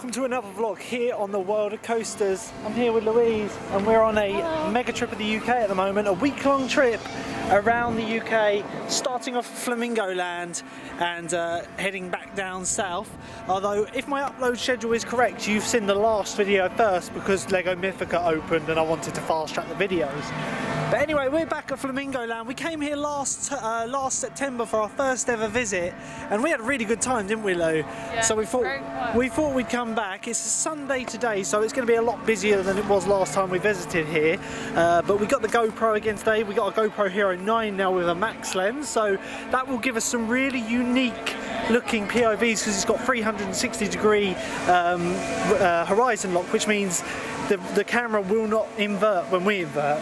welcome to another vlog here on the World of Coasters. I'm here with Louise and we're on a mega trip of the UK at the moment, a week-long trip around the UK, starting off Flamingo Land and heading back down south. Although if my upload schedule is correct, you've seen the last video first because Lego Mythica opened and I wanted to fast track the videos. But anyway, we're back at Flamingo Land. We came here last September for our first ever visit and we had a really good time, didn't we, Lou? Yeah, so we thought we'd come back. It's a Sunday today, so it's going to be a lot busier than it was last time we visited here. But we got the GoPro again today. We got a GoPro Hero 9 now with a max lens, so that will give us some really unique looking POVs because it's got 360 degree horizon lock, which means the camera will not invert when we invert.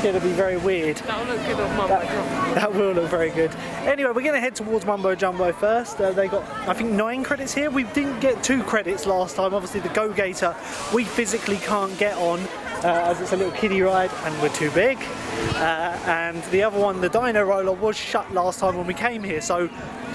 It'll be very weird. That'll look good on Mumbo Jumbo. That will look very good. Anyway, we're going to head towards Mumbo Jumbo first. They got, I think, 9 credits here. We didn't get 2 credits last time. Obviously, the Go Gator we physically can't get on as it's a little kiddie ride and we're too big. And the other one, the Dino Roller, was shut last time when we came here. So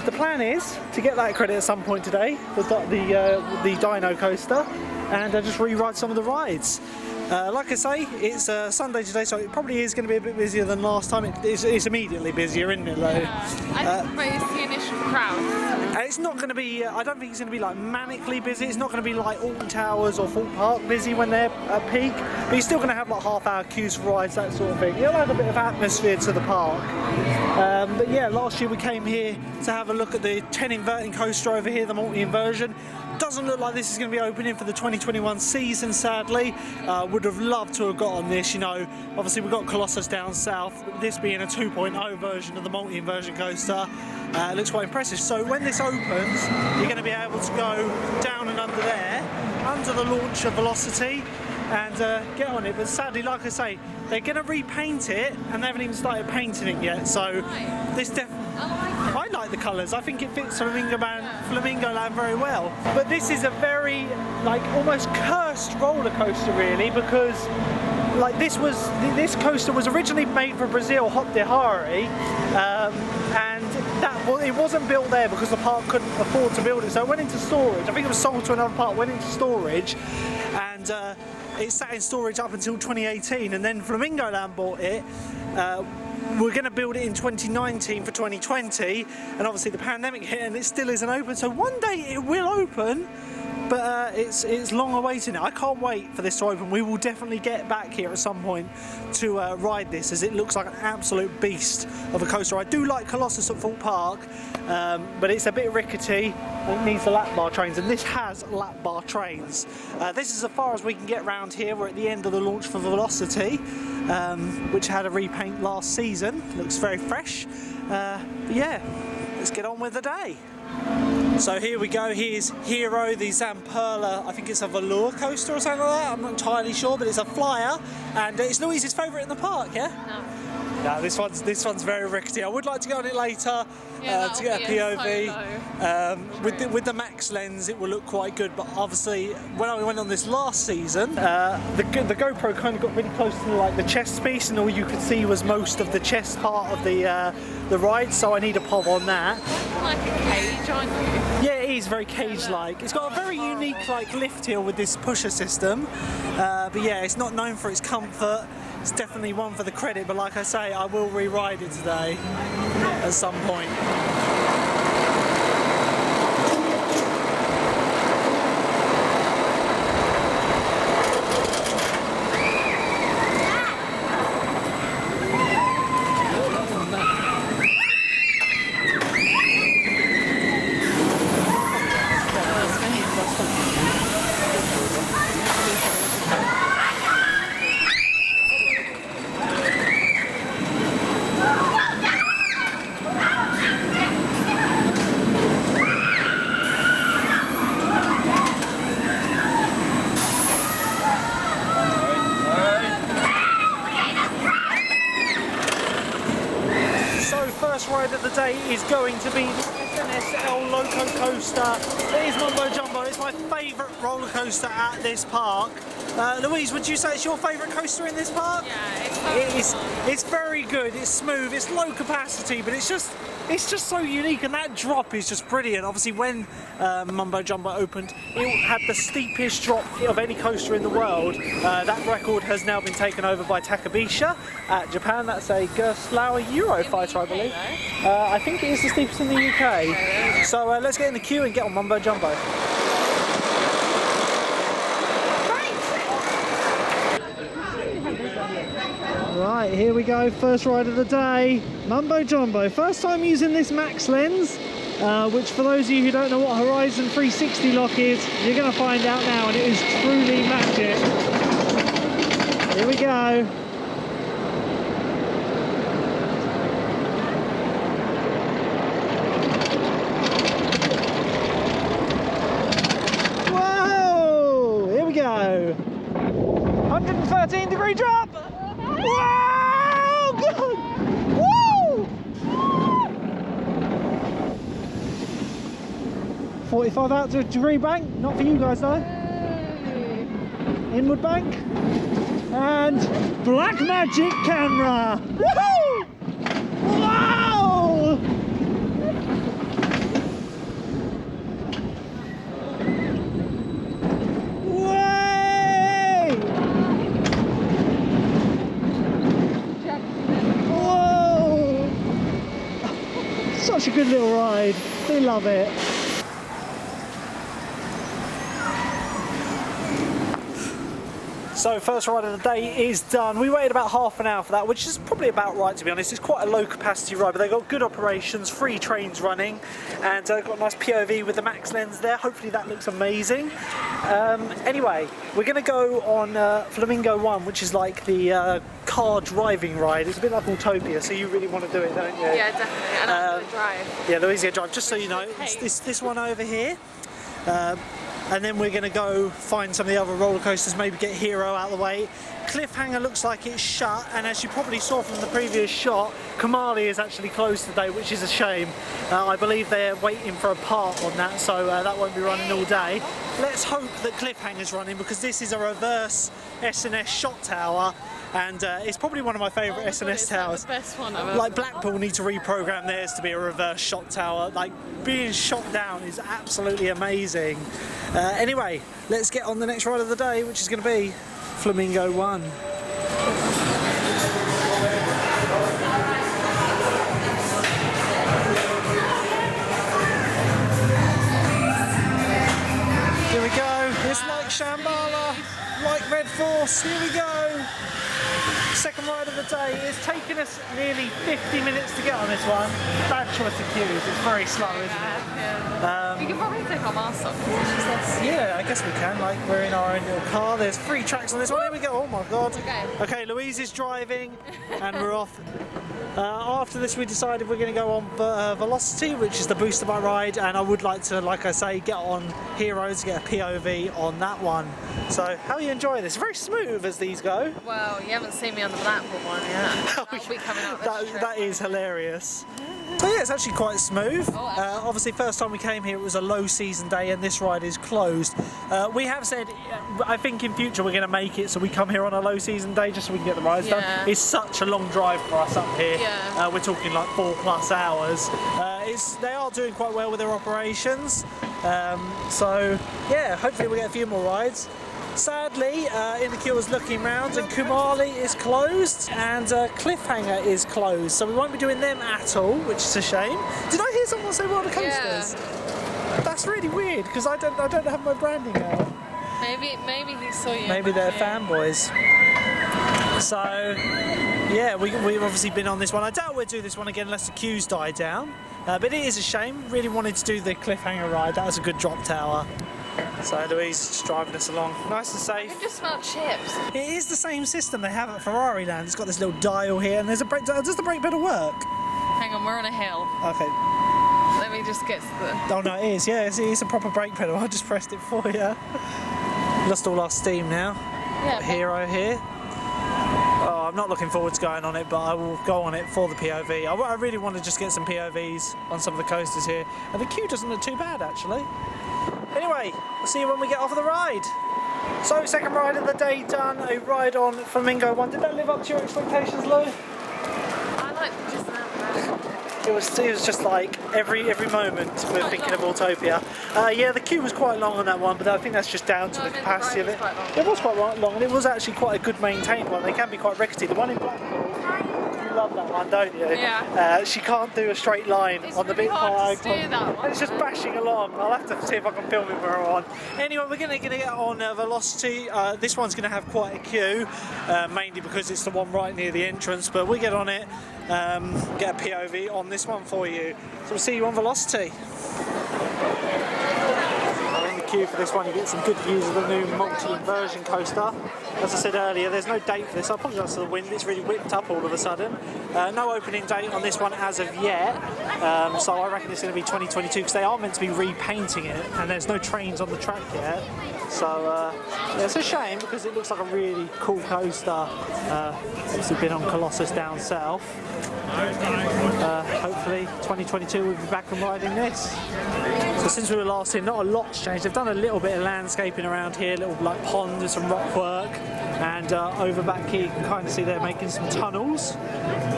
the plan is to get that credit at some point today, the Dino Coaster, and just re-ride some of the rides. Like I say, it's Sunday today, so it probably is going to be a bit busier than last time. It's immediately busier, isn't it, though? Yeah. But it's the initial crowd. And it's not going to be, I don't think it's going to be like manically busy. It's not going to be like Alton Towers or Thorpe Park busy when they're at peak, but you're still going to have like half-hour queues for rides, that sort of thing. You'll have a bit of atmosphere to the park. But yeah, last year we came here to have a look at the 10 inverting coaster over here, the multi-inversion. Doesn't look like this is going to be opening for the 2021 season, sadly. Would have loved to have got on this, you know. Obviously we've got Colossus down south, this being a 2.0 version of the multi-inversion coaster. It looks quite impressive. So when this opens, you're going to be able to go down and under there, under the launch of Velocity, and get on it. But sadly, like I say, they're going to repaint it and they haven't even started painting it yet. So this definitely, I like the colours. I think it fits Flamingo Land very well. But this is a very, like, almost cursed roller coaster, really, because like this coaster was originally made for Brazil, Hop de Hari, and it wasn't built there because the park couldn't afford to build it. So it went into storage. I think it was sold to another park, went into storage, and it sat in storage up until 2018, and then Flamingo Land bought it. We're going to build it in 2019 for 2020, and obviously the pandemic hit and it still isn't open, so one day it will open, but it's long awaited now. I can't wait for this to open. We will definitely get back here at some point to ride this, as it looks like an absolute beast of a coaster. I do like Colossus at Thorpe Park, but it's a bit rickety. It needs the lap bar trains, and this has lap bar trains. This is as far as we can get around here. We're at the end of the launch for Velocity, which had a repaint last season. Looks very fresh. But yeah, let's get on with the day. So here we go. Here's Hero, the Zamperla. I think it's a velour coaster or something like that. I'm not entirely sure, but it's a flyer, and it's Louise's favourite in the park. Yeah. No, this one's very rickety. I would like to go on it later to get a POV. With the max lens, it will look quite good. But obviously, when I went on this last season, the GoPro kind of got really close to like the chest piece, and all you could see was most of the chest part of the ride. So I need a POV on that. Like a cage, aren't you? Yeah, it is very cage-like. It's got a very unique like lift hill with this pusher system. But yeah, it's not known for its comfort. It's definitely one for the credit, but like I say, I will re-ride it today at some point. First ride of the day is going to be the SNSL Loco Coaster. It is Mumbo Jumbo. It's my favourite roller coaster at this park. Louise, would you say it's your favourite coaster in this park? Yeah, it's very good. It's smooth. It's low capacity, but it's just so unique, and that drop is just brilliant. Obviously, when Mumbo Jumbo opened, it had the steepest drop of any coaster in the world. That record has now been taken over by Takabisha at Japan. That's a Gerstlauer Eurofighter, I believe. I think it is the steepest in the UK. So let's get in the queue and get on Mumbo Jumbo. Right, here we go, first ride of the day, Mumbo Jumbo. First time using this max lens, which for those of you who don't know what Horizon 360 lock is, you're going to find out now, and it is truly magic. Here we go. Whoa! Here we go. 113-degree drop! Wow! Good! Woo! 45 out to a degree bank, not for you guys though. Inward bank. And black magic camera! Woohoo! Wow! Such a good little ride. We love it. So first ride of the day is done. We waited about half an hour for that, which is probably about right, to be honest. It's quite a low capacity ride, but they've got good operations, 3 trains running, and got a nice POV with the max lens there. Hopefully that looks amazing. Anyway, we're going to go on Flamingo One, which is like the car driving ride. It's a bit like Autopia, so you really want to do it, don't you? Yeah, definitely. And I'm going to drive. Yeah, Louise going to drive. Just so you know, it's this one over here. And then we're going to go find some of the other roller coasters, maybe get Hero out of the way. Cliffhanger looks like it's shut, and as you probably saw from the previous shot, Kumali is actually closed today, which is a shame. I believe they're waiting for a part on that, so that won't be running all day. Let's hope that Cliffhanger's running, because this is a reverse S&S shot tower, and it's probably one of my favourite S&S towers. The best one I've ever Like Blackpool need to reprogram theirs to be a reverse shot tower. Like being shot down is absolutely amazing. Anyway, let's get on the next ride of the day, which is going to be Flamingo One. Here we go. It's like Shambhala, like Red Force. Here we go. Second ride of the day. It's taken us nearly 50 minutes to get on this one. Bad choice of queues. It's very slow, isn't it? Yeah. We can probably take our mask off. Yeah, I guess we can. Like, we're in our own little car. There's 3 tracks on this one. Here we go. Oh my god. Okay, Louise is driving, and we're off. After this, we decided we're going to go on Velocity, which is the booster bike ride, and I would like to, like I say, get on Heroes, get a POV on that one. So, how are you enjoying this? Very smooth as these go. Well, you haven't seen me on the Blackpool one yet. That'll be coming up this trip. That is hilarious. So yeah, it's actually quite smooth. Obviously, first time we came here, it was a low season day, and this ride is closed. We have said, I think in future we're going to make it so we come here on a low season day just so we can get the rides done. It's such a long drive for us up here. We're talking like 4+ hours. They are doing quite well with their operations. So yeah, hopefully we'll get a few more rides. Sadly, Indicure is looking round, and Kumali is closed, and Cliffhanger is closed, so we won't be doing them at all, which is a shame. Did I hear someone say roller coasters? Yeah. That's really weird, because I don't have my branding out. Maybe he saw you. Maybe they're fanboys. So yeah, we've obviously been on this one. I doubt we'll do this one again unless the queues die down, but it is a shame. Really wanted to do the Cliffhanger ride. That was a good drop tower. So Louise is just driving us along, nice and safe. I can just smell chips. It is the same system they have at Ferrari Land. It's got this little dial here, and there's a brake. Does the brake pedal work? Hang on, we're on a hill. Okay. Let me just get to the... Oh no, it is. Yeah, it's a proper brake pedal. I just pressed it for you. Lost all our steam now. Yeah. Hero here. Oh, I'm not looking forward to going on it, but I will go on it for the POV. I really want to just get some POVs on some of the coasters here, and the queue doesn't look too bad actually. Anyway, we'll see you when we get off the ride. So, second ride of the day done, a ride on Flamingo One. Did that live up to your expectations, Lou? I like Disneyland. It was just like every moment we're thinking of Autopia. Yeah, the queue was quite long on that one, but I think that's just down to the capacity of it. It was quite long, and it was actually quite a good maintained one. They can be quite rickety. The one in Blackpool, you love that one, don't you? Yeah. She can't do a straight line It's on the really big hard high. to steer that one. It's just bashing along. I'll have to see if I can film it when we're on. Anyway, we're going to get on Velocity. This one's going to have quite a queue, mainly because it's the one right near the entrance, but we get on it, get a POV on this one for you. So we'll see you on Velocity. In the queue for this one, you get some good views of the new multi-inversion coaster. As I said earlier, there's no date for this. I apologise for the wind, it's really whipped up all of a sudden. No opening date on this one as of yet, so I reckon it's going to be 2022 because they are meant to be repainting it and there's no trains on the track yet. So yeah, it's a shame because it looks like a really cool coaster. Obviously been on Colossus down south. Hopefully 2022 we'll be back and riding this. So since we were last in, not a lot's changed. They've done a little bit of landscaping around here, little like pond and some rock work, and over back here you can kind of see they're making some tunnels.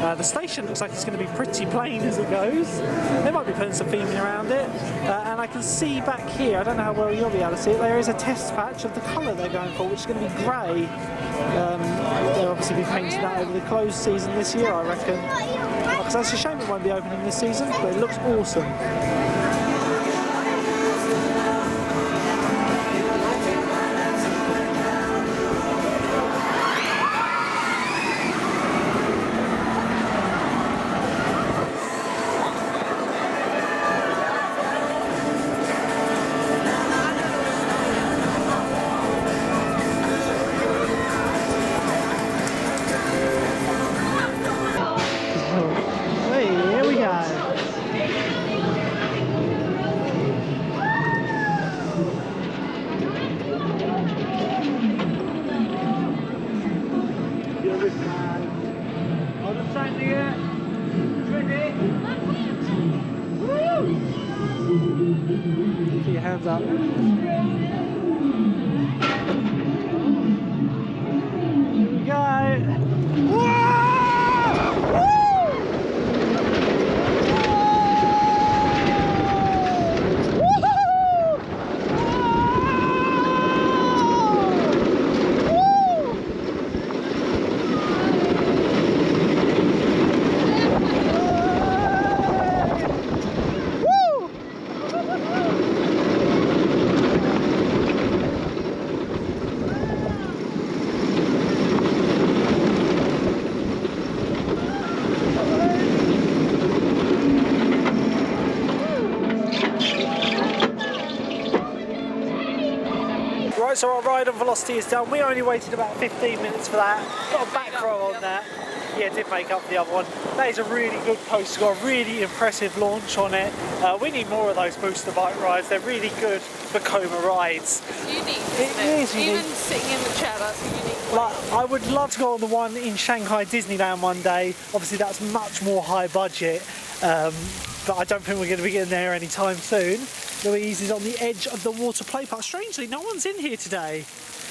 The station looks like it's going to be pretty plain as it goes. They might be putting some theming around it, and I can see back here, I don't know how well you'll be able to see it, there is a test patch of the colour they're going for, which is going to be grey. They'll obviously be painting that over the closed season this year, I reckon. Because that's a shame it won't be opening this season, but it looks awesome. Put your hands up. Here we go. Whoa! So our ride on Velocity is done. We only waited about 15 minutes for that. Got a back row on that. Yeah, it did make up for the other one. That is a really good coaster. Got a really impressive launch on it. We need more of those booster bike rides. They're really good for coma rides. It's unique, It is unique. Even sitting in the chair, that's a unique way. Like, I would love to go on the one in Shanghai Disneyland one day. Obviously that's much more high budget, but I don't think we're going to be getting there anytime soon. Louise is on the edge of the water play park. Strangely, no one's in here today.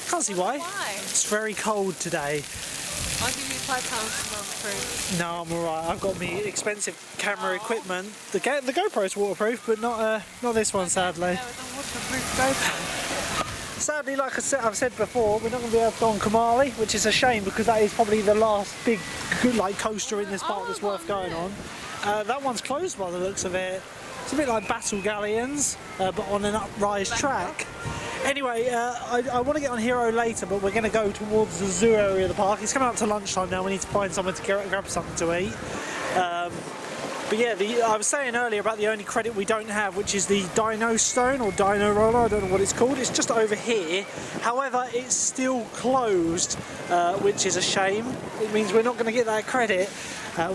Can't see why. It's very cold today. I'll give you £5 for free. No, I'm alright. I've got me expensive camera equipment. The GoPro's waterproof, but not this one, sadly. Yeah, with a waterproof GoPro. Sadly, like I've said before, we're not going to be able to go on Kumali, which is a shame because that is probably the last big coaster in this park that's worth going on. That one's closed by the looks of it. It's a bit like Battle Galleons, but on an uprise track. Anyway, I want to get on Hero later, but we're going to go towards the zoo area of the park. It's coming up to lunchtime now. We need to find somewhere to grab something to eat. But yeah, I was saying earlier about the only credit we don't have, which is the Dino Stone or Dino Roller, I don't know what it's called. It's just over here. However, it's still closed, which is a shame. It means we're not going to get that credit.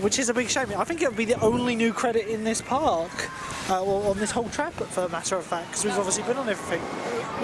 which is a big shame. I think it would be the only new credit in this park, or on this whole trap, for a matter of fact, because we've obviously been on everything.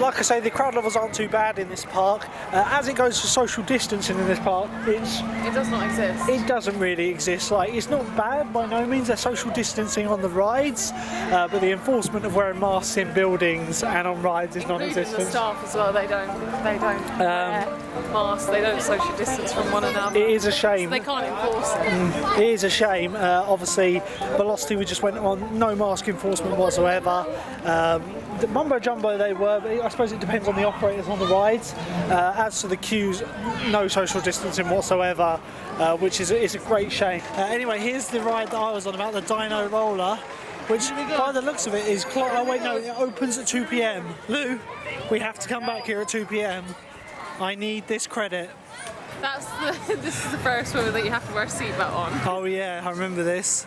Like I say, the crowd levels aren't too bad in this park. As it goes for social distancing in this park, it does not exist. It doesn't really exist. Like, it's not bad by no means. There's social distancing on the rides, but the enforcement of wearing masks in buildings and on rides is non-existent. The staff as well. They don't wear masks. They don't social distance from one another. It is a shame. So they can't enforce it. It is a shame. Obviously, Velocity, we just went on no mask enforcement whatsoever. The Mumbo Jumbo they were, but I suppose it depends on the operators on the rides. As to the queues, no social distancing whatsoever, which is a great shame. Anyway, here's the ride that I was on about, the Dino Roller, which by the looks of it is oh wait, no, it opens at 2 p.m. Lou, we have to come back here at 2 p.m. I need this credit. This is the first one that you have to wear a seatbelt on. Oh yeah, I remember this.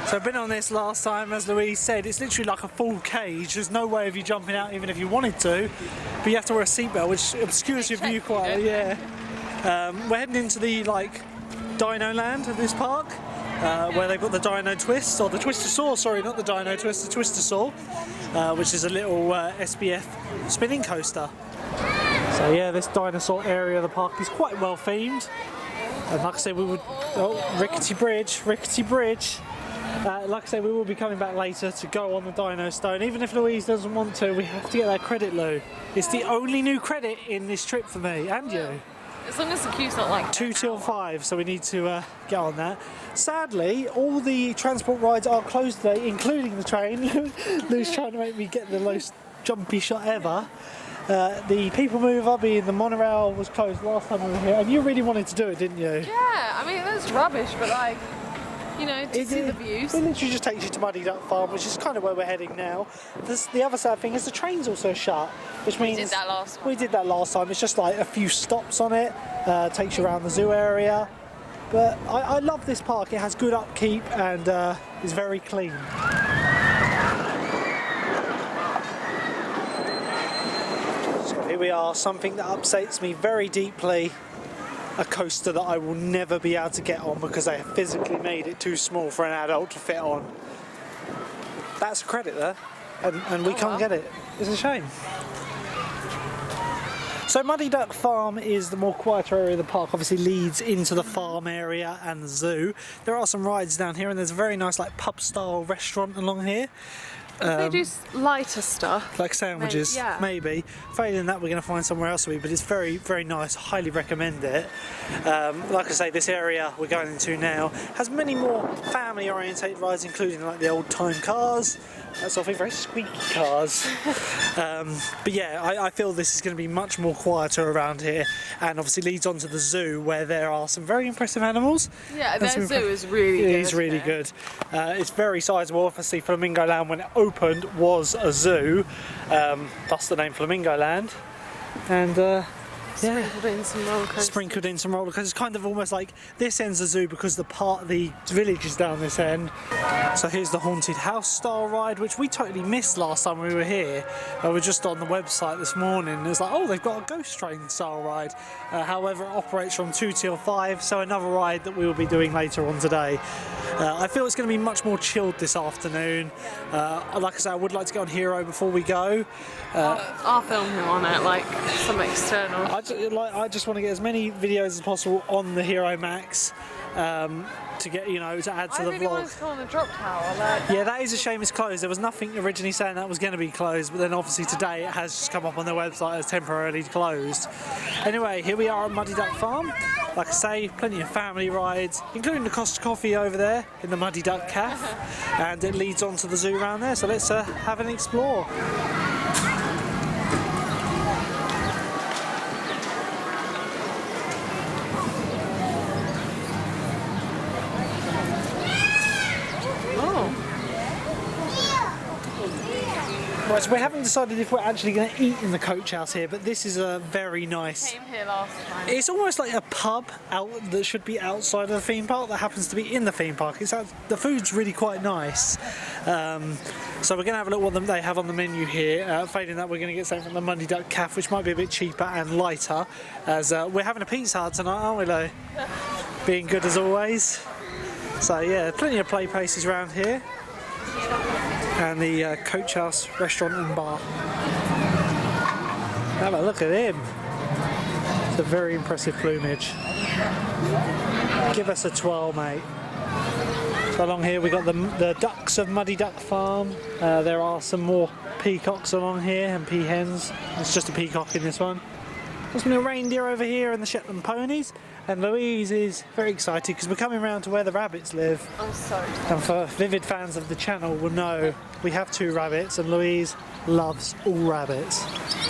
So I've been on this last time, as Louise said, it's literally like a full cage. There's no way of you jumping out even if you wanted to, but you have to wear a seatbelt, which obscures your view quite, yeah. We're heading into the Dino Land of this park, where they've got the Dino Twist, or the Twister-Saw, sorry, not the Dino Twist, the Twister-Saw, which is a little SBF spinning coaster. So yeah, this dinosaur area of the park is quite well themed. And like I said, we would, rickety bridge. Like I say, we will be coming back later to go on the Dino Stone. Even if Louise doesn't want to, we have to get that credit, Lou. It's the only new credit in this trip for me and you. As long as the queue's not like 2 till 5, so we need to get on that. Sadly, all the transport rides are closed today, including the train. Lou's trying to make me get the most jumpy shot ever. The People Mover, being the monorail, was closed last time we were here, and you really wanted to do it, didn't you? Yeah, I mean, that's rubbish, but you know, to see the views. It literally just takes you to Muddy Duck Farm, which is kind of where we're heading now. The other sad thing is the train's also shut, which means... We did that last time. We did that last time. It's just like a few stops on it, takes you around the zoo area. But I love this park. It has good upkeep and is very clean. So here we are, something that upsets me very deeply. A coaster that I will never be able to get on because they have physically made it too small for an adult to fit on. That's a credit there, and we can't get it. It's a shame. So Muddy Duck Farm is the more quieter area of the park, obviously leads into the farm area and the zoo. There are some rides down here, and there's a very nice pub style restaurant along here. They do lighter stuff. Like sandwiches, maybe. Failing that, we're going to find somewhere else to eat, but it's very, very nice. Highly recommend it. Like I say, this area we're going into now has many more family-orientated rides, including the old-time cars. That sort of thing, very squeaky cars. But yeah, I feel this is going to be much more quieter around here, and obviously leads on to the zoo, where there are some very impressive animals. Yeah, their zoo is really good. It is really good. It's very sizable. Obviously, Flamingo Land, when it opened, was a zoo, thus the name Flamingo Land. And sprinkled in some roller coasters. It's kind of almost like this end's a zoo because the village is down this end. So here's the haunted house style ride, which we totally missed last time we were here. We were just on the website this morning and it's like, oh, they've got a ghost train style ride. However, it operates from 2 till 5, so another ride that we will be doing later on today. I feel it's going to be much more chilled this afternoon. Like I said, I would like to get on Hero before we go. I'll film him on it, some external. I just want to get as many videos as possible on the Hero Max to get, to add to the vlog. I really wanted to go on the drop tower. Yeah, that is a shame it's closed. There was nothing originally saying that was going to be closed, but then obviously today it has just come up on their website as temporarily closed. Anyway, here we are at Muddy Duck Farm. Like I say, plenty of family rides, including the Costa Coffee over there in the Muddy Duck Cafe, and it leads on to the zoo around there, so let's have an explore. Right, so we haven't decided if we're actually going to eat in the coach house here, but this is a very nice... Came here last time. It's almost like a pub that should be outside of the theme park that happens to be in the theme park. The food's really quite nice. So we're going to have a look at what they have on the menu here. Failing that, we're going to get something from the Muddy Duck Cafe, which might be a bit cheaper and lighter, as we're having a Pizza Hut tonight, aren't we, Lo? Being good as always. So yeah, plenty of play places around here. And the Coach House restaurant and bar. Have a look at him. It's a very impressive plumage. Give us a twirl, mate. So along here we got the ducks of Muddy Duck Farm. There are some more peacocks along here and peahens. It's just a peacock in this one. There's some little reindeer over here and the Shetland ponies. And Louise is very excited because we're coming round to where the rabbits live. I'm so excited. And for vivid fans of the channel will know we have 2 rabbits and Louise loves all rabbits.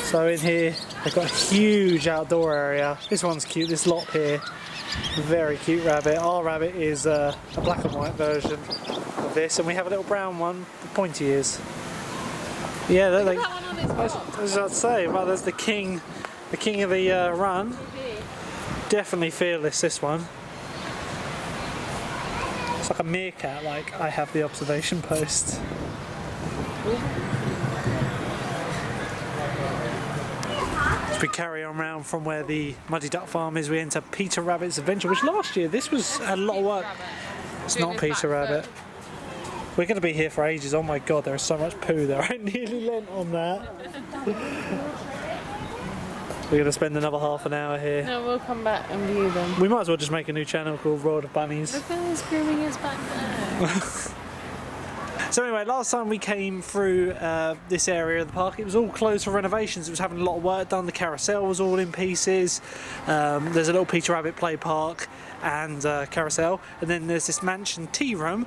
So in here they've got a huge outdoor area. This one's cute, this lot here. Very cute rabbit. Our rabbit is a black and white version of this, and we have a little brown one with pointy ears. Yeah, That one on his box. I was about to say, well, there's the king of the run. Definitely fearless, this one. It's like a meerkat, like I have the observation post. As we carry on round from where the Muddy Duck Farm is, we enter Peter Rabbit's Adventure, which last year this was a lot of work. It's not Peter Rabbit. We're going to be here for ages. Oh my god, there is so much poo there. I nearly leant on that. We're going to spend another half an hour here. No, we'll come back and view them. We might as well just make a new channel called World of Bunnies. Look at his grooming his back there. So anyway, last time we came through this area of the park, it was all closed for renovations. It was having a lot of work done. The carousel was all in pieces. There's a little Peter Rabbit play park and carousel, and then there's this mansion tea room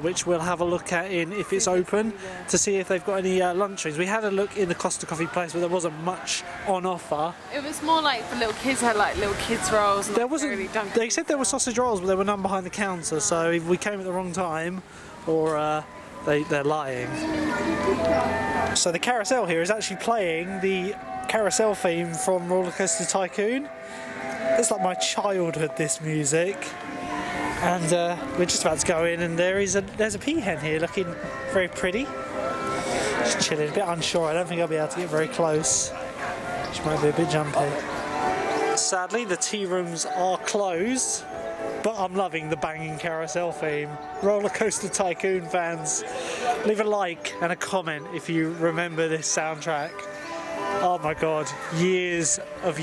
which we'll have a look at if it's open to see if they've got any luncheons. We had a look in the Costa Coffee place, but there wasn't much on offer. It was more like for little kids, had like little kids rolls. And There wasn't. really They said there were sausage rolls, but there were none behind the counter. So if we came at the wrong time, or they're lying. So the carousel here is actually playing the carousel theme from Roller Coaster Tycoon. It's like my childhood, this music. And we're just about to go in, and there's a peahen here looking very pretty. Just chilling, a bit unsure. I don't think I'll be able to get very close. She might be a bit jumpy. Sadly, the tea rooms are closed. But I'm loving the banging carousel theme. Roller Coaster Tycoon fans, leave a like and a comment if you remember this soundtrack. Oh my god, years of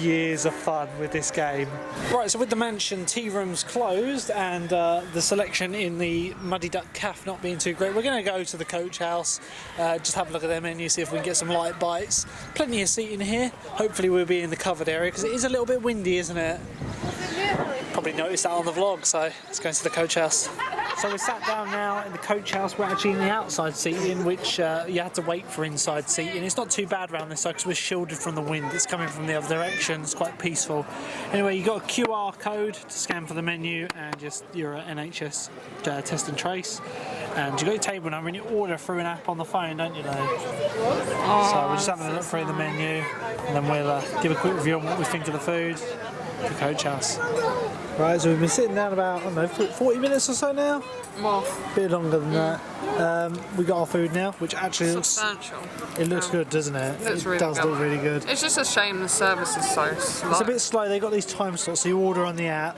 fun with this game. Right, so with the mansion tea rooms closed and the selection in the Muddy Duck Cafe not being too great, we're going to go to the Coach House, just have a look at their menu, see if we can get some light bites. Plenty of seating here. Hopefully we'll be in the covered area because it is a little bit windy, isn't it? Probably noticed that on the vlog, so let's go into the Coach House. So we're sat down now in the Coach House. We're actually in the outside seating, which you have to wait for inside seating. It's not too bad around this side because we're shielded from the wind. It's coming from the other direction. It's quite peaceful. Anyway, you got a QR code to scan for the menu and just your NHS test and trace. And you got your table number and you order through an app on the phone, don't you, Lou? So we're just having a look through the menu, and then we'll give a quick review on what we think of the food. The Coach House. Right, so we've been sitting down about, I don't know, 40 minutes or so now? More. A bit longer than that. We got our food now, which actually Substantial. it looks good, doesn't it? Looks really does good. look really good. It's just a shame the service is so slow. It's a bit slow. They've got these time slots, so you order on the app.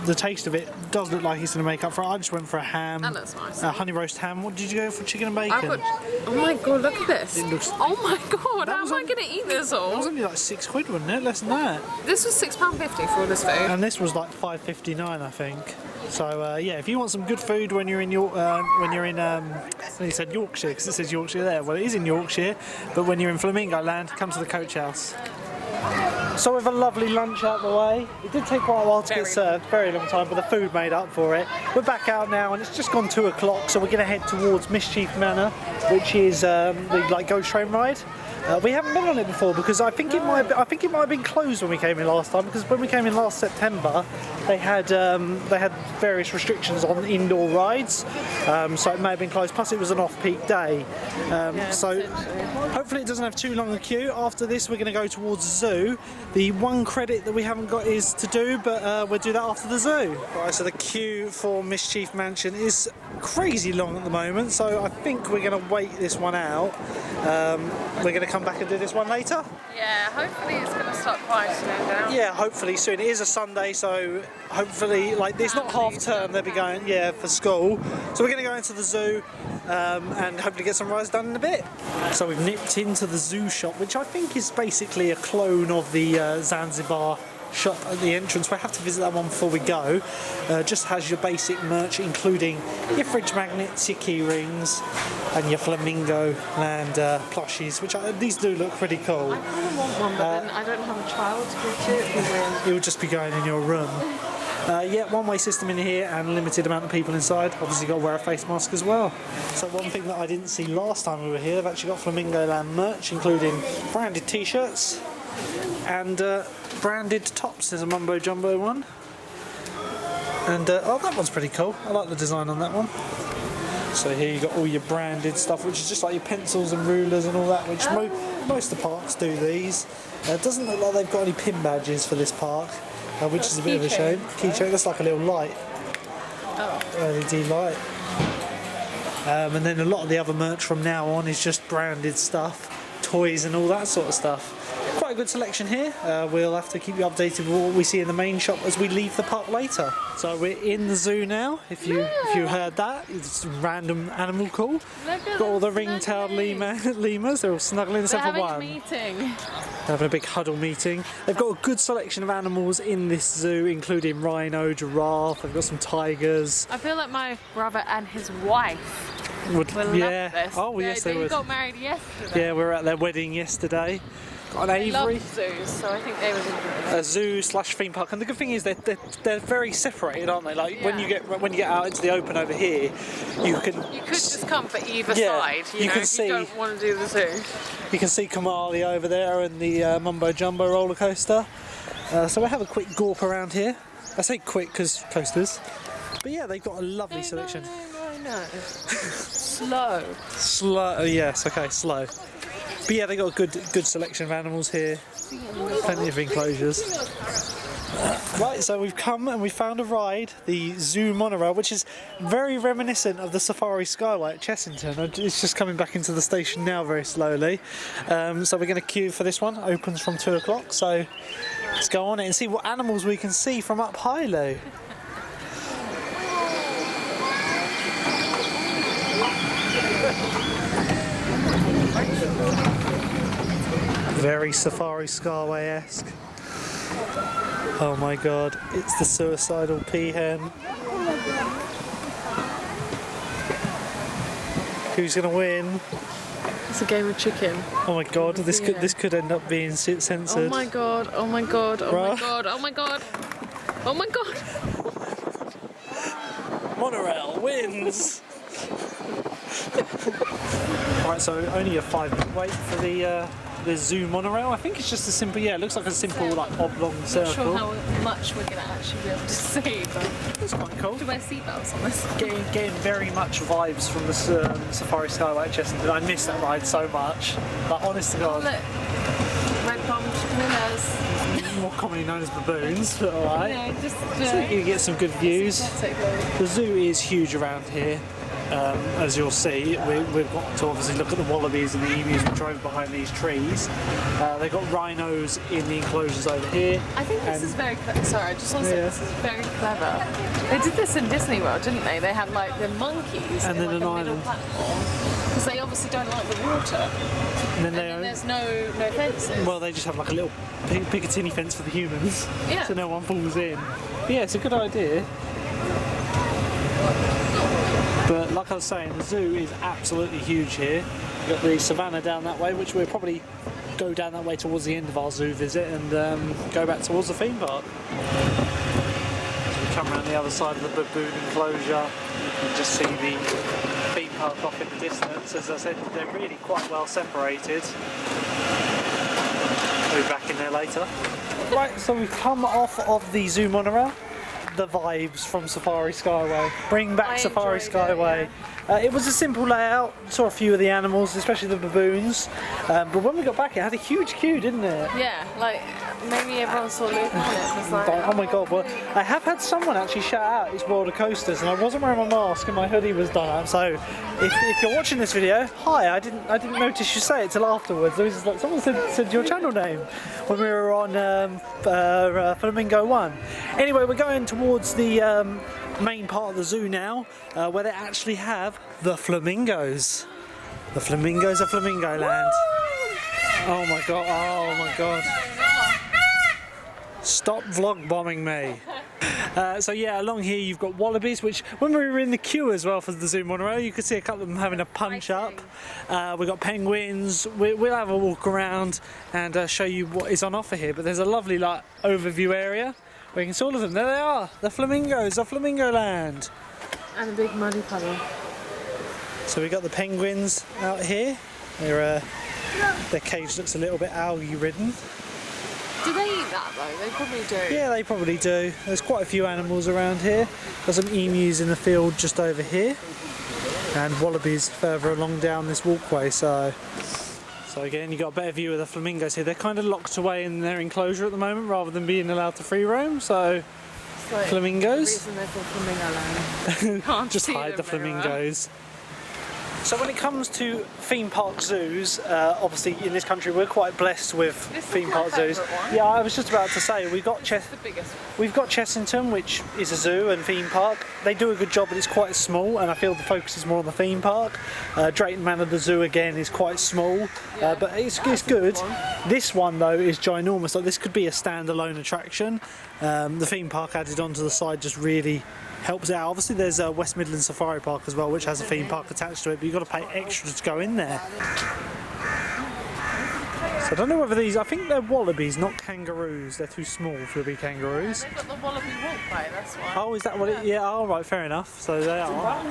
The taste of it does look like it's going to make up for it. I just went for a ham. That looks nice. Honey roast ham. What did you go for? Chicken and I bacon? oh my god, look at this. It looks- oh my god, how was am I on- going to eat this It all? was only like £6, wasn't it? Less than that. This was £6.50 for all this food. And this was like £5.59, I think. So yeah, if you want some good food when you're in he said Yorkshire because it says Yorkshire there. Well, it is in Yorkshire, but when you're in Flamingo Land, come to the Coach House. So with a lovely lunch out the way, it did take quite a while to get served, very long time, but the food made up for it. We're back out now and it's just gone 2 o'clock, so we're going to head towards Mischief Manor, which is the ghost train ride. We haven't been on it before because I think it might have been closed when we came in last time, because when we came in last September they had various restrictions on indoor rides, so it may have been closed, plus it was an off-peak day. So hopefully it doesn't have too long a queue. After this we're going to go towards the zoo. The one credit that we haven't got is to do, but we'll do that after the zoo. Right, so the queue for Mischief Mansion is crazy long at the moment, so I think we're going to wait this one out. We're going to come back and do this one later. Yeah, hopefully it's going to start quieting down. Yeah, hopefully soon. It is a Sunday, so hopefully, like, it's not half term, they'll be going, for school. So we're going to go into the zoo and hopefully get some rides done in a bit. So we've nipped into the zoo shop, which I think is basically a clone of the Zanzibar shop at the entrance. We'll have to visit that one before we go. Just has your basic merch, including your fridge magnets, your key rings, and your Flamingo Land plushies, which these do look pretty cool. I kind of want one, but then I don't have a child to give to. It'd be weird. It would just be going in your room. One-way system in here and limited amount of people inside. Obviously got to wear a face mask as well. So one thing that I didn't see last time we were here, they've actually got Flamingo Land merch, including branded t-shirts and branded tops. There's a Mumbo Jumbo one. And that one's pretty cool. I like the design on that one. So here you got all your branded stuff, which is just like your pencils and rulers and all that, which most of the parks do these. It doesn't look like they've got any pin badges for this park, which is a bit of a shame. Keychain, that's like a little light. LED light. And then a lot of the other merch from now on is just branded stuff, toys and all that sort of stuff. Quite a good selection here. We'll have to keep you updated with what we see in the main shop as we leave the park later. So we're in the zoo now. If you heard that, it's a random animal call. Got all the ring-tailed lemurs. They're all snuggling except for one. They're having a meeting. They're having a big huddle meeting. They've got a good selection of animals in this zoo, including rhino, giraffe. They've got some tigers. I feel like my brother and his wife will love this. Oh yes, they would. They got married yesterday. Yeah, we were at their wedding yesterday. Got an aviary. Love zoos, so I think they would enjoy it. A zoo / theme park, and the good thing is they're very separated, aren't they? Like when you get out into the open over here, you could just come for either side. You know, can if see. You don't want to do the zoo. You can see Kumali over there and the Mumbo Jumbo roller coaster. So we'll have a quick gorp around here. I say quick because coasters. But yeah, they've got a lovely selection. No. Slow. Slow. Yes. Okay. Slow. But yeah, they got a good selection of animals here. Plenty of enclosures. Right, so we've come and we found a ride, the Zoo Monorail, which is very reminiscent of the Safari Skyway at Chessington. It's just coming back into the station now very slowly. So we're going to queue for this one. Opens from 2 o'clock, so let's go on it and see what animals we can see from up high, Lou. Very Safari Skyway-esque. Oh my god, it's the suicidal peahen. Who's gonna win? It's a game of chicken. Oh my god, this could end up being censored. Oh my god, oh my god, oh my god, oh my god. Oh my god. Monorail wins! Right, so only a 5-minute wait for the zoo monorail. I think it's just a simple, it looks like a simple like oblong circle. I'm not sure how much we're going to actually be able to see, but it's quite cool. to wear seatbelts on this. Getting very much vibes from the Safari Skyway at Chessington. I miss that ride so much. Like, honest to God. Oh, look, red-bombed gorillas. More commonly known as baboons, but alright. Yeah, just so you get some good views. The zoo is huge around here. As you'll see, we've got to obviously look at the wallabies and the emus which are over behind these trees. They've got rhinos in the enclosures over here. I think this is very clever. Sorry, I just want to say this is very clever. They did this in Disney World, didn't they? They had like the monkeys and then like an a island. middle platform because they obviously don't like the water. And then there's no fences. Well, they just have like a little Picatinny fence for the humans, yeah. So no one falls in. But yeah, it's a good idea. But like I was saying, the zoo is absolutely huge here. You've got the savannah down that way, which we'll probably go down that way towards the end of our zoo visit and go back towards the theme park. So we come around the other side of the baboon enclosure, you can just see the theme park off in the distance. As I said, they're really quite well separated. We'll be back in there later. Right, so we've come off of the zoo monorail. the vibes from Safari Skyway. Bring back I Safari enjoyed Skyway. it, It was a simple layout. Saw a few of the animals, especially the baboons. But when we got back, it had a huge queue, didn't it? Yeah, like maybe everyone saw Luke on it. It was like, Oh my god! Well, I have had someone actually shout out it's World of Coasters, and I wasn't wearing my mask, and my hoodie was done up. So, if you're watching this video, hi! I didn't notice you say it till afterwards. There was like someone said your channel name when we were on Flamingo One. Anyway, we're going towards the main part of the zoo now, where they actually have the flamingos. The flamingos of Flamingo Land. Oh my god! Oh my god! Stop vlog bombing me. So yeah, along here you've got wallabies, which when we were in the queue as well for the zoo monorail, you could see a couple of them having a punch up. We've got penguins. We'll have a walk around and show you what is on offer here. But there's a lovely like overview area where you can see all of them. There they are, the flamingos of Flamingo Land. and a big muddy puddle. So we've got the penguins out here. Their cage looks a little bit algae ridden. Do they eat that though? They probably do. Yeah, they probably do. There's quite a few animals around here. Got some emus in the field just over here, and wallabies further along down this walkway. So again, you got a better view of the flamingos here. They're kind of locked away in their enclosure at the moment, rather than being allowed to free roam. So Like, flamingos. the reason they're called Flamingo Land. Can't Just see hide the them very well. flamingos. So when it comes to theme park zoos, obviously in this country we're quite blessed with This is theme my park zoos. favourite one. Yeah, I was just about to say we've got The biggest one. We've got Chessington, which is a zoo and theme park. They do a good job, but it's quite small, and I feel the focus is more on the theme park. Drayton Manor, the zoo, again, is quite small, but it's good. This one, though, is ginormous. Like, this could be a standalone attraction. The theme park added onto the side just really helps it out. Obviously, there's a West Midlands Safari Park as well, which has a theme park attached to it, but you've got to pay extra to go in there. So I don't know whether these, I think they're wallabies, not kangaroos. They're too small to be kangaroos. They've got the wallaby walkway, that's why. Oh, is that what it? Yeah. All right, fair enough. So they are.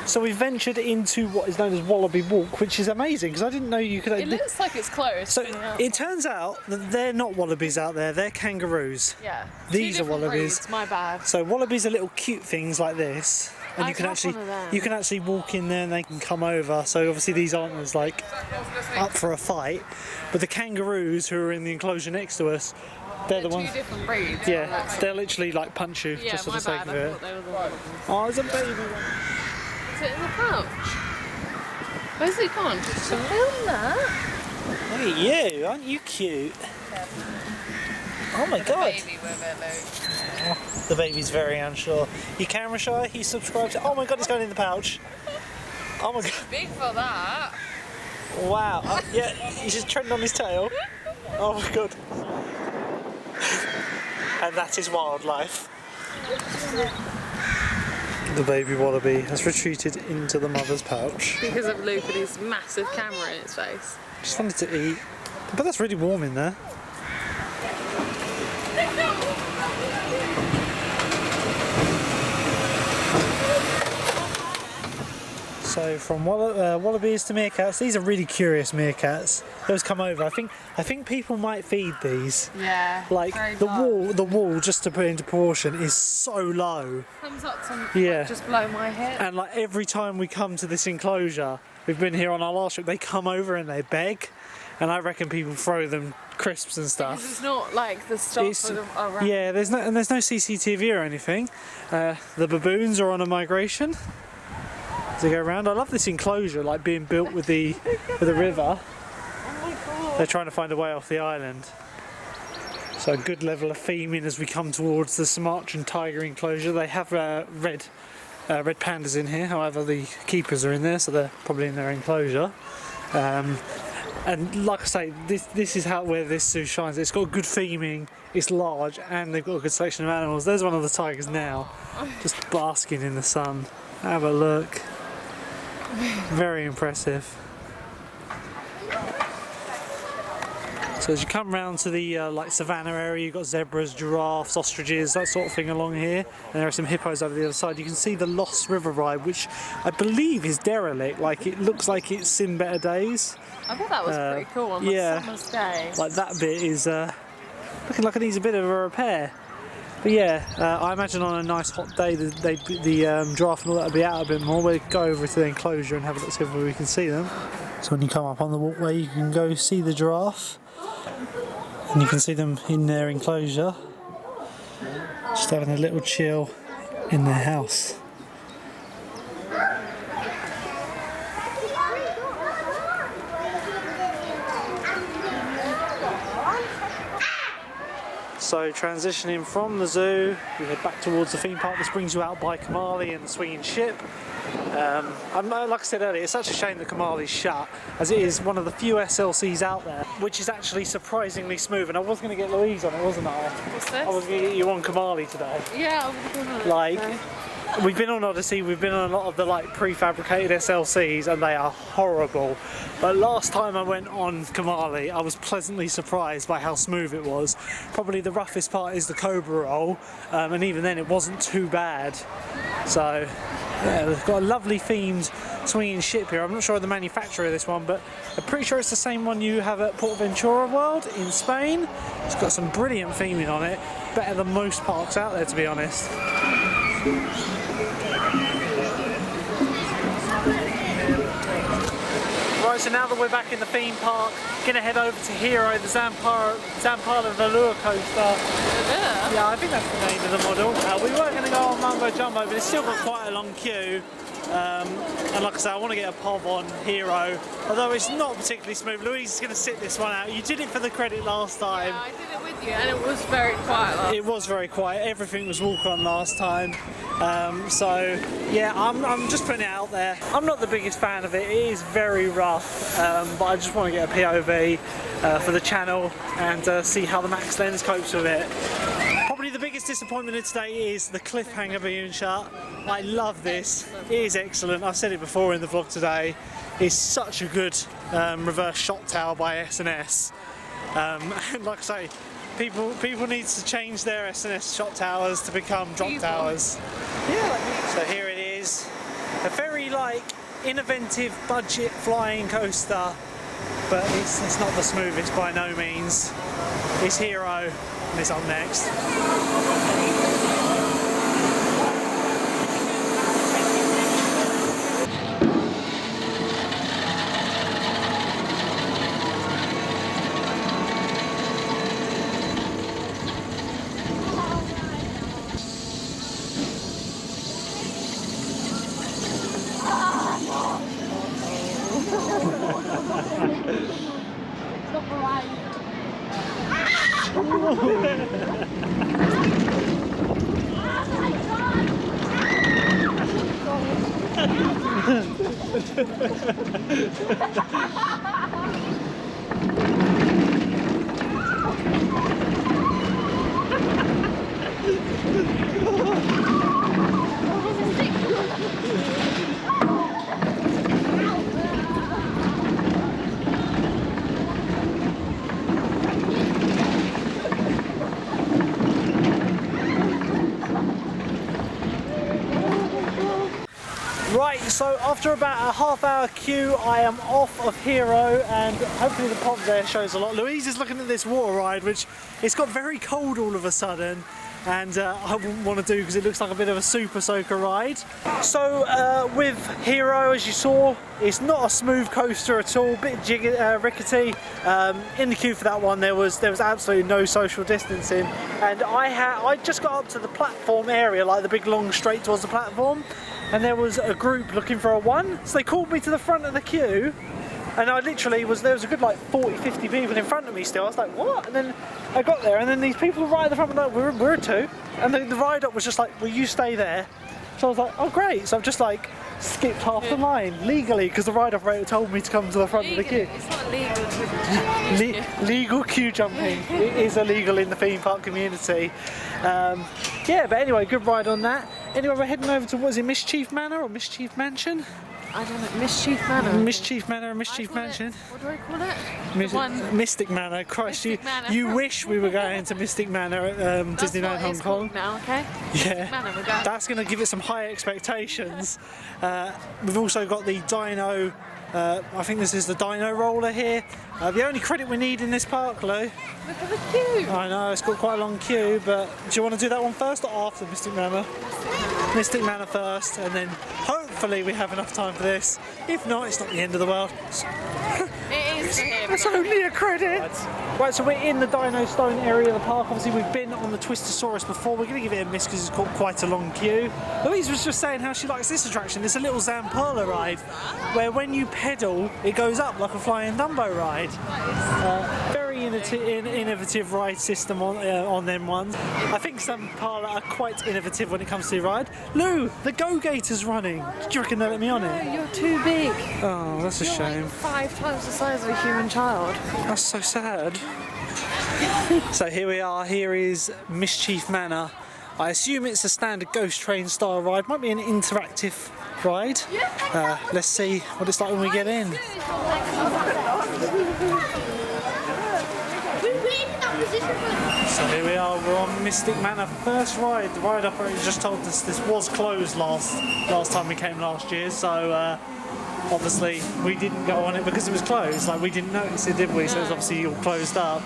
So we ventured into what is known as Wallaby Walk, which is amazing because I didn't know you could. It looks like it's closed. So from the outside. it turns out that they're not wallabies out there; they're kangaroos. Yeah. These Two are different wallabies. breeds, my bad. So wallabies are little cute things like this, and I'd you can love actually one of them. you can actually walk in there and they can come over. So obviously these aren't as like up for a fight, but the kangaroos who are in the enclosure next to us, they're the Two ones. different breeds. Yeah, they'll literally like punch you Yeah, just for my the sake bad. of I it. thought they were the wallabies. Oh, it's a baby one. Is it in the pouch? Where's it gone? Film that. Hey you, aren't you cute? Oh my god. Baby with it, Luke. The baby's very unsure. You camera shy, he subscribed to. Oh my god, it's going in the pouch. Oh my god. Big for that. Wow. Yeah, he's just treading on his tail. Oh my god. And that is wildlife. The baby wallaby has retreated into the mother's pouch. Because of Luke and his massive camera in its face. Just wanted to eat. But that's really warm in there. So from wallabies to meerkats, these are really curious meerkats. Those come over. I think people might feed these. Yeah. Like very the dark. wall, just to put into proportion, is so low. Comes up to Yeah. just below my head. And like every time we come to this enclosure, we've been here on our last trip, they come over and they beg, and I reckon people throw them crisps and Because stuff. it's not like the stuff It's- around. Yeah, there's no CCTV or anything. The baboons are on a migration to go around. I love this enclosure, like being built with the river. Oh my god. They're trying to find a way off the island. So a good level of theming as we come towards the Sumatran tiger enclosure. They have red pandas in here, however the keepers are in there, so they're probably in their enclosure. And like I say, this is where this zoo shines. It's got good theming, it's large, and they've got a good selection of animals. There's one of the tigers now, just basking in the sun. Have a look. Very impressive. So as you come round to the like savannah area, you've got zebras, giraffes, ostriches, that sort of thing along here, and there are some hippos over the other side. You can see the Lost River ride, which I believe is derelict. Like it looks like it's seen better days. I thought that was pretty cool on yeah. the summer's day. Like that bit is looking like it needs a bit of a repair. But yeah, I imagine on a nice hot day the giraffe and all that will be out a bit more. We'll go over to the enclosure and have a look, see if we can see them. So when you come up on the walkway, you can go see the giraffe, and you can see them in their enclosure, just having a little chill in their house. So transitioning from the zoo, we head back towards the theme park. This brings you out by Kumali and the swinging ship. Like I said earlier, it's such a shame that Kumali's shut, as it is one of the few SLCs out there which is actually surprisingly smooth. And I was going to get Louise on it, wasn't I? What's this? I was going to get you on Kumali today. Yeah, I was going on it. Like, we've been on Odyssey, we've been on a lot of the like prefabricated SLCs, and they are horrible. But last time I went on Kumali, I was pleasantly surprised by how smooth it was. Probably the roughest part is the Cobra roll, and even then it wasn't too bad. So yeah, we've got a lovely themed swinging ship here. I'm not sure of the manufacturer of this one, but I'm pretty sure it's the same one you have at Portaventura World in Spain. It's got some brilliant theming on it, better than most parks out there, to be honest. Right, so now that we're back in the theme park, gonna head over to Hero, the Zampara Velour coaster. Yeah, I think that's the name of the model. We were gonna go on Mumbo Jumbo, but it's still got quite a long queue. And like I say, I want to get a POV on Hero, although it's not particularly smooth. Louise is going to sit this one out. You did it for the credit last time. Yeah, I did it with you, and it was very quiet. It was very quiet. Everything was walk-on last time. So yeah, I'm just putting it out there. I'm not the biggest fan of it. It is very rough, but I just want to get a POV for the channel and see how the Max Lens copes with it. Probably the biggest disappointment of today is the cliffhanger being shut. I love this. It is excellent. I've said it before in the vlog today. It's such a good reverse shot tower by S&S. And like I say, people need to change their S&S shot towers to become drop towers. Yeah. So here it is. A very like innovative budget flying coaster, but it's not the smoothest by no means. It's Hero. And it's up next. Stop right. Right, so after about a half-hour queue, I am off of Hero, and hopefully the POV there shows a lot. Louise is looking at this water ride, which it's got very cold all of a sudden, and I wouldn't want to do because it looks like a bit of a super soaker ride. So with Hero, as you saw, it's not a smooth coaster at all, bit rickety. In the queue for that one, there was absolutely no social distancing, and I just got up to the platform area, like the big long straight towards the platform, and there was a group looking for a one, so they called me to the front of the queue, and I literally there was a good like 40-50 people in front of me still. I was like, what? And then I got there, and then these people right at the front were like, we're a two, and the ride up was just like, will you stay there? So I was like, oh great. So I've just like skipped half the line legally because the ride operator told me to come to the front of the queue. It's not legal to Legal queue jumping. It is illegal in the theme park community. Yeah, but anyway, good ride on that. Anyway, we're heading over to, what is it, Mischief Manor or Mischief Mansion? I don't know, Mischief Manor. Mischief Manor, Mischief Mansion. What do I call it? Mystic Manor. Christ, Mystic Manor. you wish we were going to Mystic Manor at Disneyland Hong Kong. Now, okay? Yeah, Manor, we're going. That's going to give it some high expectations. We've also got the Dino. I think this is the Dino roller here. The only credit we need in this park, Lou. Look at the queue. I know, it's got quite a long queue, but do you want to do that one first or after Mystic Manor? Mystic Manor first, and then hopefully we have enough time for this. If not, it's not the end of the world. It is for him. It's only a credit. Right, so we're in the Dino Stone area of the park. Obviously, we've been on the Twistosaurus before. We're going to give it a miss because it's got quite a long queue. Louise was just saying how she likes this attraction. It's a little Zamperla ride where when you pedal, it goes up like a flying Dumbo ride. Very innovative ride system on them ones. I think Zamperla are quite innovative when it comes to the ride. Lou, the Go-Gator's running. Do you reckon they'll let me on it? No, you're too big. Oh, that's a shame. Like 5 times the size of a human child. That's so sad. So here we are, here is Mischief Manor. I assume it's a standard ghost train style ride, might be an interactive ride. Let's see what it's like when we get in. So here we are, we're on Mystic Manor, first ride. The ride operator just told us this was closed last time we came last year, so obviously we didn't go on it because it was closed. Like, we didn't notice it, did we? So it was obviously all closed up.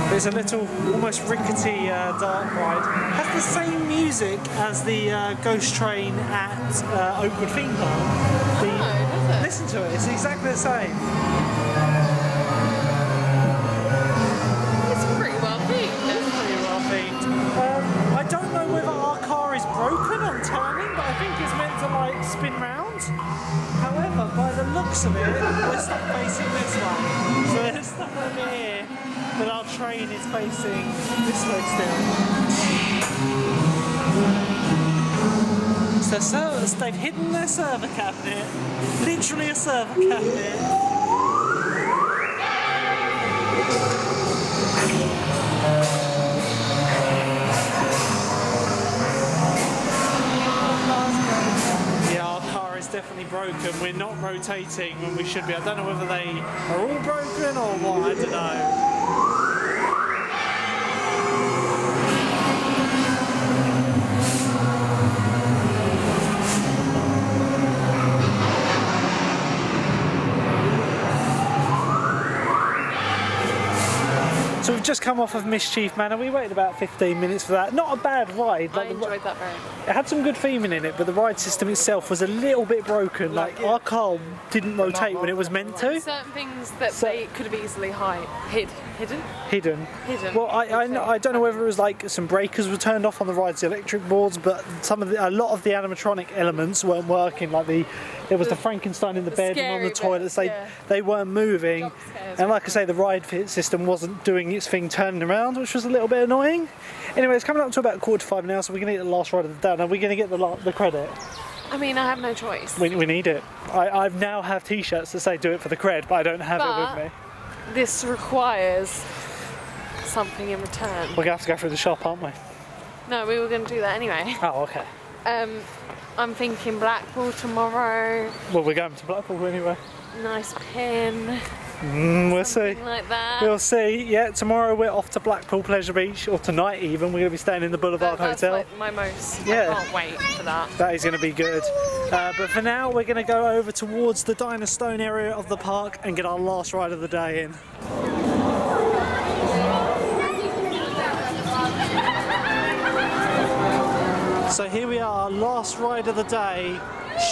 There's a little, almost rickety dark ride. It has the same music as the ghost train at Oakwood Theme Park. Listen to it, it's exactly the same. It's pretty well themed. It's pretty well themed. I don't know whether our car is broken on turning, but I think it's meant to like spin round. However, by the looks of it, we're stuck facing this one. So we're stuck over here, but our train is facing this way still. So they've hidden their server cabinet, literally a server cabinet. Definitely broken. We're not rotating when we should be. I don't know whether they are all broken or what, I don't know. So we've just come off of Mischief Manor. We waited about 15 minutes for that. Not a bad ride. I enjoyed that very much. It had some good theming in it, but the ride system itself was a little bit broken. Like, our car didn't rotate when it was meant to. Certain things that they could have easily hidden. Well, I don't know whether it was like some breakers were turned off on the ride's electric boards, but a lot of the animatronic elements weren't working. Like there was the Frankenstein in the bed and on the toilets. They weren't moving, and like I say, the ride system wasn't doing its thing, turning around, which was a little bit annoying. Anyway, it's coming up to about 4:45 now, so we're going to get the last ride of the day. Are we going to get the credit? I mean, I have no choice. We need it. I now have T-shirts that say "Do it for the cred," but I don't have it with me. This requires something in return. We're going to have to go through the shop, aren't we? No, we were going to do that anyway. Oh, okay. I'm thinking Blackpool tomorrow. Well, we're going to Blackpool anyway. Nice pin. We'll see. Like that. We'll see. Yeah, tomorrow we're off to Blackpool Pleasure Beach, or tonight even. We're going to be staying in the Boulevard Hotel. That's like my most. Yeah. I can't wait for that. That is going to be good. But for now, we're going to go over towards the Dino Stone area of the park and get our last ride of the day in. So here we are, last ride of the day.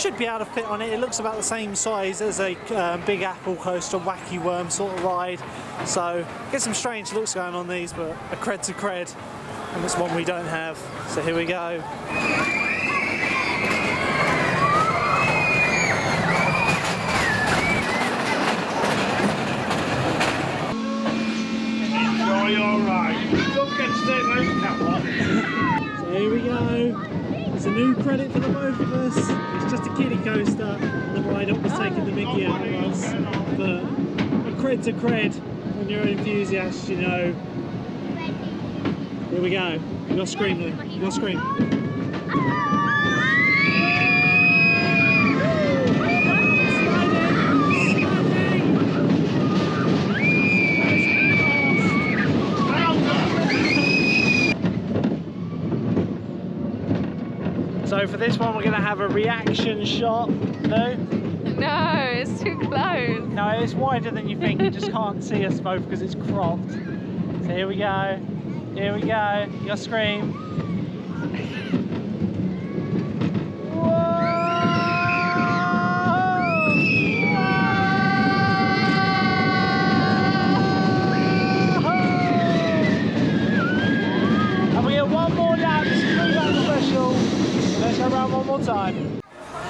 Should be able to fit on it. It looks about the same size as a Big Apple coaster, Wacky Worm sort of ride. So get some strange looks going on these, but a cred's a cred, and it's one we don't have. So here we go. Enjoy your ride. Don't get straight round catwalk. So here we go. It's a new credit for the both of us. It's just a kiddie coaster. The ride-up was taking the mickey out of us. But a cred's a cred. When you're an enthusiast, you know. Here we go. You got to scream, Lou. You got to scream. So for this one we're going to have a reaction shot. No? No, it's too close. No, it's wider than you think. You just can't see us both because it's cropped. So here we go. Here we go. You gotta scream. And we get one more lap. This is 3 lap special. Let's go around one more time.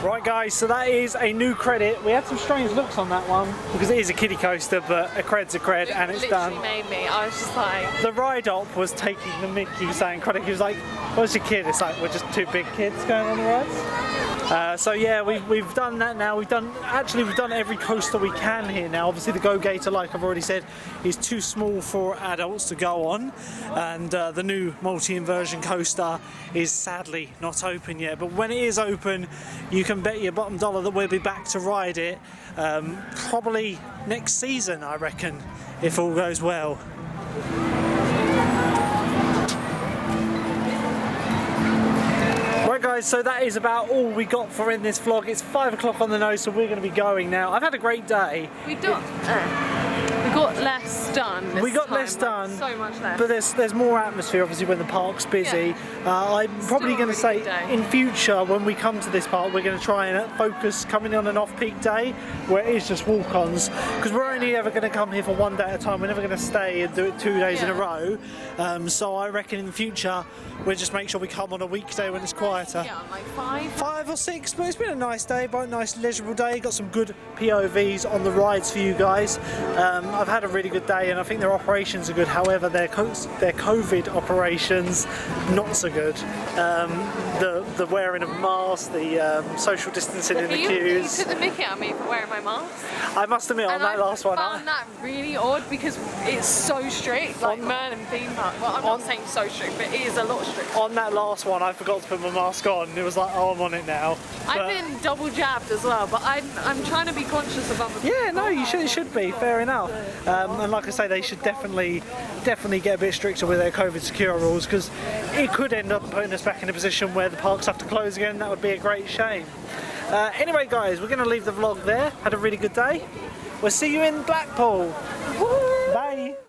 Right guys, so that is a new credit. We had some strange looks on that one because it is a kiddie coaster, but a cred's a cred and it's done. Literally made me. I was just like... The ride op was taking the mickey. He was saying, credit, he was like, what's your kid? It's like, we're just two big kids going on the rides. So yeah, we've done that now. We've done every coaster we can here now. Obviously the Go Gator, like I've already said, is too small for adults to go on, and the new multi-inversion coaster is sadly not open yet. But when it is open, you can bet your bottom dollar that we'll be back to ride it probably next season, I reckon, if all goes well. Right guys, so that is about all we got for in this vlog. It's 5 o'clock on the nose, so we're going to be going now. I've had a great day. We got less done. We got less done. So much less. But there's more atmosphere obviously when the park's busy. Yeah. I'm probably going to say in future when we come to this park we're going to try and focus coming on an off-peak day where it is just walk-ons, because we're only ever going to come here for one day at a time. We're never going to stay and do it 2 days in a row. So I reckon in the future we'll just make sure we come on a weekday when it's quieter. Yeah, like 5. 5 or 6, but it's been a nice day, but a nice leisurable day. Got some good POVs on the rides for you guys. I've had a really good day and I think their operations are good. However, their COVID operations not so good. The wearing of masks, the social distancing in the queues. You took the mickey out of me for wearing my mask. I must admit, on that last one, I found that really odd because it's so strict, like Merlin theme park. Well, I'm not saying so strict, but it is a lot strict. On that last one, I forgot to put my mask on. It was like, oh, I'm on it now. I've been double jabbed as well, but I'm trying to be conscious of other people. Yeah, no, you should be. Fair enough. And like I say, they should definitely get a bit stricter with their COVID secure rules, because it could end up putting us back in a position where the parks have to close again. That would be a great shame. Anyway, guys, we're going to leave the vlog there. Had a really good day. We'll see you in Blackpool.